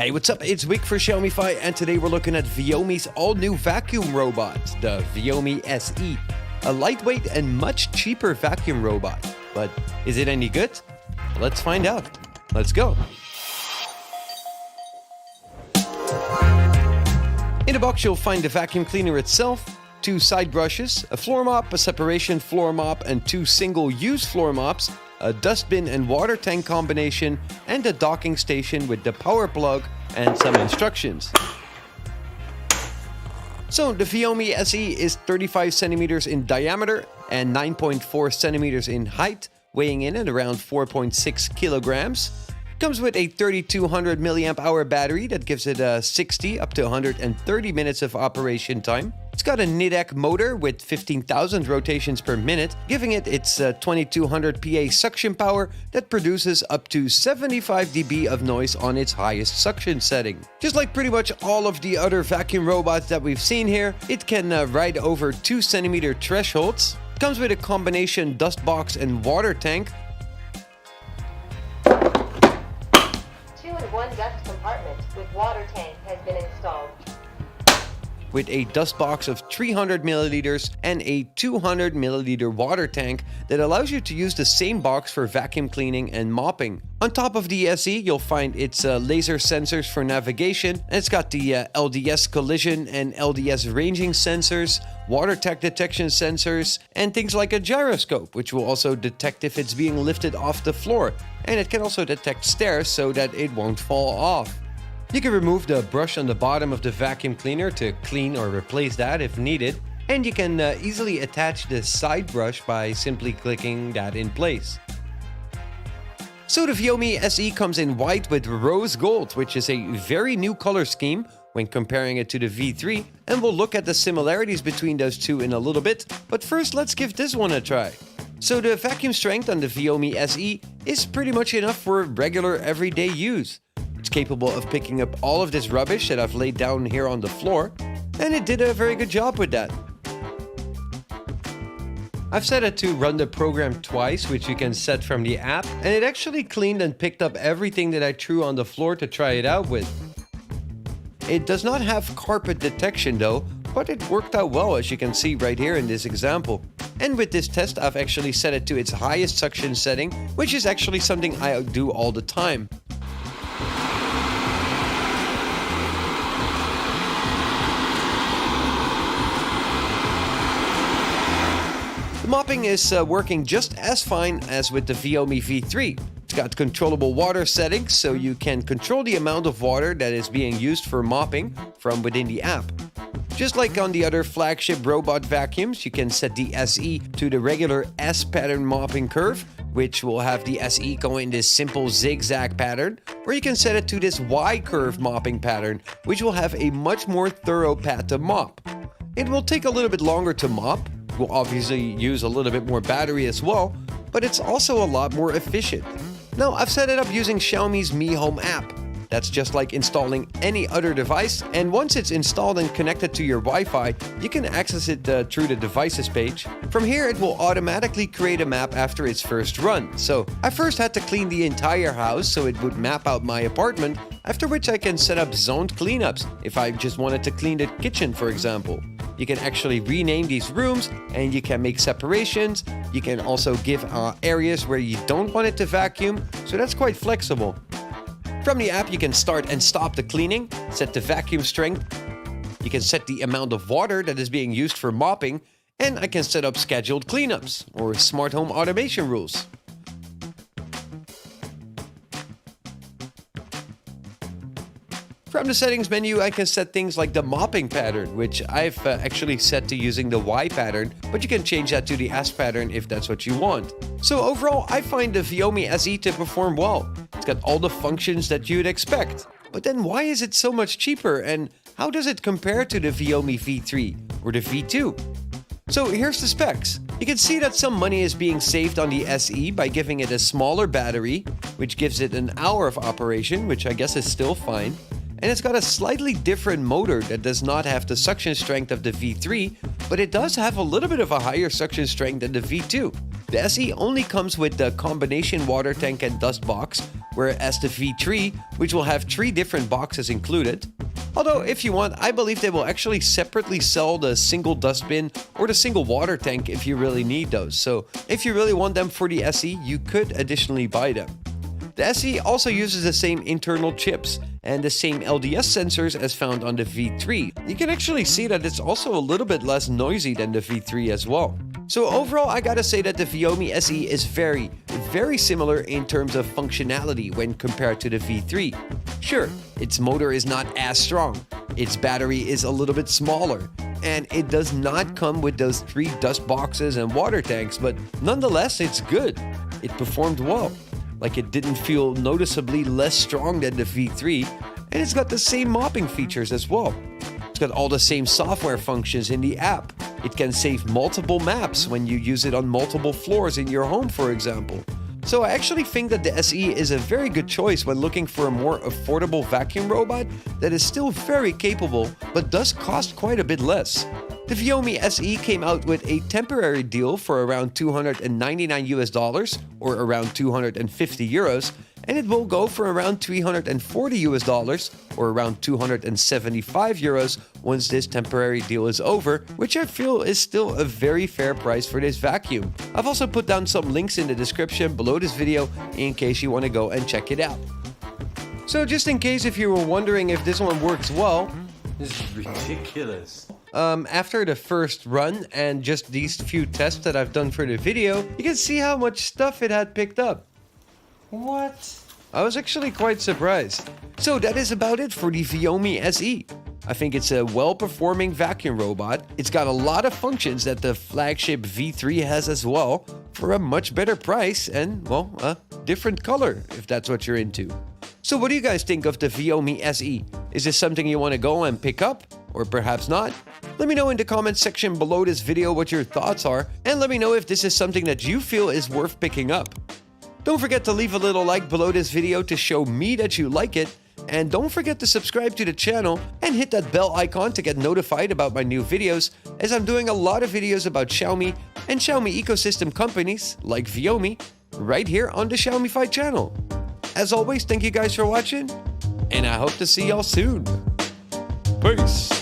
Hey, what's up? It's Wick for Xiaomi, and today we're looking at Viomi's all-new vacuum robot, the Viomi SE. A lightweight and much cheaper vacuum robot. But is it any good? Let's find out. Let's go. In the box you'll find the vacuum cleaner itself, 2 side brushes, a floor mop, a separation floor mop, and 2 single-use floor mops, a dustbin and water tank combination, and a docking station with the power plug and some instructions. So the Viomi SE is 35 centimeters in diameter and 9.4 centimeters in height, weighing in at around 4.6 kilograms. Comes with a 3200 milliamp hour battery that gives it a 60 up to 130 minutes of operation time. It's got a NIDAC motor with 15,000 rotations per minute, giving it its 2200 PA suction power that produces up to 75 dB of noise on its highest suction setting. Just like pretty much all of the other vacuum robots that we've seen here, it can ride over 2 centimeter thresholds. Comes with a combination dust box and water tank. 2-in-1 dust compartment with water tank has been installed. With a dust box of 300 milliliters and a 200 milliliter water tank that allows you to use the same box for vacuum cleaning and mopping. On top of the SE, you'll find its laser sensors for navigation, and it's got the LDS collision and LDS ranging sensors, water tech detection sensors, and things like a gyroscope, which will also detect if it's being lifted off the floor. And it can also detect stairs so that it won't fall off. You can remove the brush on the bottom of the vacuum cleaner to clean or replace that if needed, and you can easily attach the side brush by simply clicking that in place. So the Viomi SE comes in white with rose gold, which is a very new color scheme when comparing it to the V3, and we'll look at the similarities between those two in a little bit, but first let's give this one a try. So the vacuum strength on the Viomi SE is pretty much enough for regular everyday use. It's capable of picking up all of this rubbish that I've laid down here on the floor, and it did a very good job with that. I've set it to run the program twice, which you can set from the app, and it actually cleaned and picked up everything that I threw on the floor to try it out with. It does not have carpet detection though, but it worked out well, as you can see right here in this example. And with this test, I've actually set it to its highest suction setting, which is actually something I do all the time. The mopping is working just as fine as with the Viomi V3. It's got controllable water settings, so you can control the amount of water that is being used for mopping from within the app. Just like on the other flagship robot vacuums, you can set the SE to the regular S pattern mopping curve, which will have the SE go in this simple zigzag pattern, or you can set it to this Y curve mopping pattern, which will have a much more thorough path to mop. It will take a little bit longer to mop, will obviously use a little bit more battery as well, but it's also a lot more efficient. Now, I've set it up using Xiaomi's Mi Home app. That's just like installing any other device, and once it's installed and connected to your Wi-Fi, you can access it through the devices page. From here, it will automatically create a map after its first run. So I first had to clean the entire house so it would map out my apartment, after which I can set up zoned cleanups if I just wanted to clean the kitchen, for example. You can actually rename these rooms, and you can make separations. You can also give areas where you don't want it to vacuum, so that's quite flexible. From the app, you can start and stop the cleaning, set the vacuum strength. You can set the amount of water that is being used for mopping, and I can set up scheduled cleanups or smart home automation rules. From the settings menu, I can set things like the mopping pattern, which I've actually set to using the Y pattern, but you can change that to the S pattern if that's what you want. So overall, I find the Viomi SE to perform well. It's got all the functions that you'd expect. But then why is it so much cheaper, and how does it compare to the Viomi V3 or the V2? So here's the specs. You can see that some money is being saved on the SE by giving it a smaller battery, which gives it an hour of operation, which I guess is still fine. And it's got a slightly different motor that does not have the suction strength of the V3, but it does have a little bit of a higher suction strength than the V2. The SE only comes with the combination water tank and dust box, whereas the V3, which will have 3 different boxes included. Although, if you want, I believe they will actually separately sell the single dustbin or the single water tank if you really need those. So, if you really want them for the SE, you could additionally buy them. The SE also uses the same internal chips and the same LDS sensors as found on the V3. You can actually see that it's also a little bit less noisy than the V3 as well. So overall, I gotta say that the Viomi SE is very similar in terms of functionality when compared to the V3. Sure, its motor is not as strong, its battery is a little bit smaller, and it does not come with those 3 dust boxes and water tanks, but nonetheless, it's good. It performed well. Like, it didn't feel noticeably less strong than the V3, and it's got the same mopping features as well. It's got all the same software functions in the app. It can save multiple maps when you use it on multiple floors in your home, for example. So I actually think that the SE is a very good choice when looking for a more affordable vacuum robot that is still very capable, but does cost quite a bit less. The Viomi SE came out with a temporary deal for around $299 or around 250 euros, and it will go for around $340 or around 275 euros once this temporary deal is over, which I feel is still a very fair price for this vacuum. I've also put down some links in the description below this video in case you want to go and check it out. So just in case if you were wondering if this one works well, this is ridiculous. After the first run and just these few tests that I've done for the video, you can see how much stuff it had picked up. What? I was actually quite surprised. So that is about it for the Viomi SE. I think it's a well-performing vacuum robot. It's got a lot of functions that the flagship V3 has as well, for a much better price and, well, a different color, if that's what you're into. So what do you guys think of the Viomi SE? Is this something you want to go and pick up? Or perhaps not? Let me know in the comments section below this video what your thoughts are, and let me know if this is something that you feel is worth picking up. Don't forget to leave a little like below this video to show me that you like it, and don't forget to subscribe to the channel and hit that bell icon to get notified about my new videos, as I'm doing a lot of videos about Xiaomi and Xiaomi ecosystem companies like Viomi right here on the Xiaomified channel. As always, thank you guys for watching, and I hope to see y'all soon. Peace!